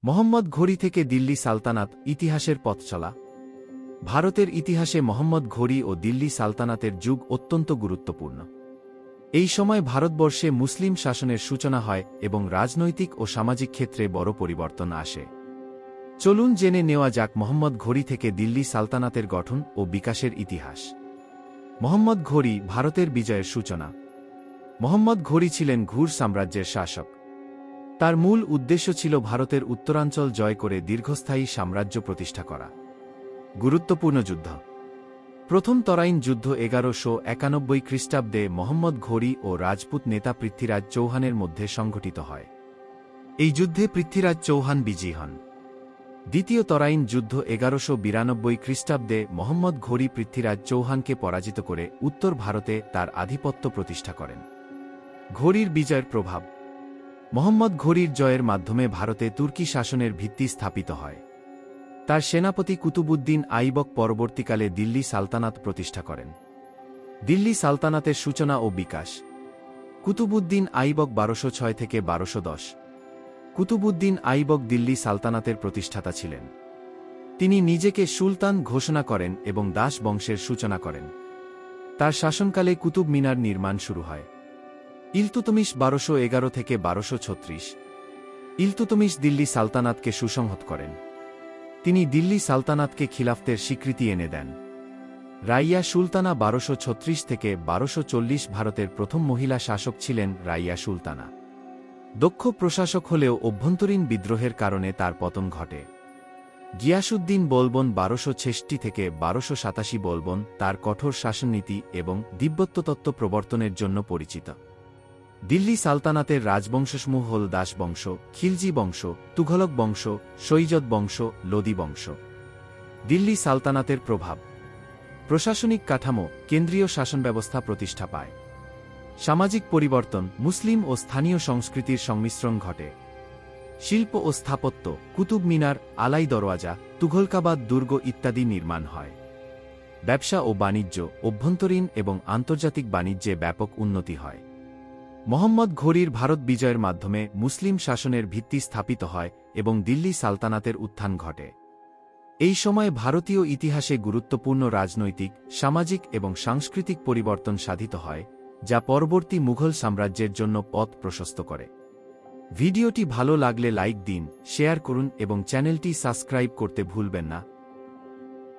মোহাম্মদ ঘোরি থেকে দিল্লি সালতানাত ইতিহাসের পথ চলা। ভারতের ইতিহাসে মোহাম্মদ ঘোরি ও দিল্লি সালতানাতের যুগ অত্যন্ত গুরুত্বপূর্ণ। এই সময় ভারতবর্ষে মুসলিম শাসনের সূচনা হয় এবং রাজনৈতিক ও সামাজিক ক্ষেত্রে বড় পরিবর্তন আসে। চলুন জেনে নেওয়া যাক মোহাম্মদ ঘোরি থেকে দিল্লি সালতানাতের গঠন ও বিকাশের ইতিহাস। মোহাম্মদ ঘোরি ভারতের বিজয়ের সূচনা। মোহাম্মদ ঘোরি ছিলেন ঘুর সাম্রাজ্যের শাসক। তার মূল উদ্দেশ্য ছিল ভারতের উত্তরাঞ্চল জয় করে দীর্ঘস্থায়ী সাম্রাজ্য প্রতিষ্ঠা করা। গুরুত্বপূর্ণ যুদ্ধ। প্রথম তরাইন যুদ্ধ 1191 খ্রিস্টাব্দে মোহাম্মদ ঘোরি ও রাজপুত নেতা পৃথ্বীরাজ চৌহানের মধ্যে সংঘটিত হয়। এই যুদ্ধে পৃথ্বীরাজ চৌহান বিজয়ী হন। দ্বিতীয় তরাইন যুদ্ধ 1192 খ্রিস্টাব্দে মোহাম্মদ ঘোরি পৃথ্বীরাজ চৌহানকে পরাজিত করে উত্তর ভারতে তার আধিপত্য প্রতিষ্ঠা করেন। ঘোরির বিজয়ের প্রভাব। মোহাম্মদ ঘোরির জয়ের মাধ্যমে ভারতে তুর্কি শাসনের ভিত্তি স্থাপিত হয়। তার সেনাপতি কুতুবুদ্দিন আইবক পরবর্তীকালে দিল্লি সালতানাত প্রতিষ্ঠা করেন। দিল্লি সালতানাতের সূচনা ও বিকাশ। কুতুবুদ্দিন আইবক 1206 থেকে 1210। কুতুবুদ্দিন আইবক দিল্লি সালতানাতের প্রতিষ্ঠাতা ছিলেন। তিনি নিজেকে সুলতান ঘোষণা করেন এবং দাস বংশের সূচনা করেন। তার শাসনকালে কুতুব মিনার নির্মাণ শুরু হয়। ইলতুতমিশ 1211 থেকে 1236। ইলতুতমিশ দিল্লি সালতানাতকে সুসংহত করেন। তিনি দিল্লি সালতানাতকে খিলাফতের স্বীকৃতি এনে দেন। রাইয়া সুলতানা 1236 থেকে 1240 ভারতের প্রথম মহিলা শাসক ছিলেন রাইয়া সুলতানা। দক্ষ প্রশাসক হলেও অভ্যন্তরীণ বিদ্রোহের কারণে তার পতন ঘটে। গিয়াসুদ্দিন বলবন 1266 থেকে 1287 বলবন তার কঠোর শাসননীতি এবং দিব্যত্বতত্ত্ব প্রবর্তনের জন্য পরিচিত। দিল্লি সালতানাতের রাজবংশসমূহ হল দাস বংশ, খিলজি বংশ, তুঘলক বংশ, সৈয়দ বংশ, লোদি বংশ। দিল্লি সালতানাতের প্রভাব। প্রশাসনিক কাঠামো, কেন্দ্রীয় শাসন ব্যবস্থা প্রতিষ্ঠা পায়। সামাজিক পরিবর্তন, মুসলিম ও স্থানীয় সংস্কৃতির সংমিশ্রণ ঘটে। শিল্প ও স্থাপত্য, কুতুব মিনার, আলাই দরওয়াজা, তুঘলকাবাদ দুর্গ ইত্যাদি নির্মাণ হয়। ব্যবসা ও বাণিজ্য, অভ্যন্তরীণ এবং আন্তর্জাতিক বাণিজ্যে ব্যাপক উন্নতি হয়। মোহাম্মদ ঘোরির ভারত বিজয়ের মাধ্যমে মুসলিম শাসনের ভিত্তি স্থাপিত হয় এবং দিল্লি সালতানাতের উত্থান ঘটে। এই সময় ভারতীয় ইতিহাসে গুরুত্বপূর্ণ রাজনৈতিক, সামাজিক এবং সাংস্কৃতিক পরিবর্তন সাধিত হয়, যা পরবর্তী মুঘল সাম্রাজ্যের জন্য পথ প্রশস্ত করে। ভিডিওটি ভালো লাগলে লাইক দিন, শেয়ার করুন এবং চ্যানেলটি সাবস্ক্রাইব করতে ভুলবেন না।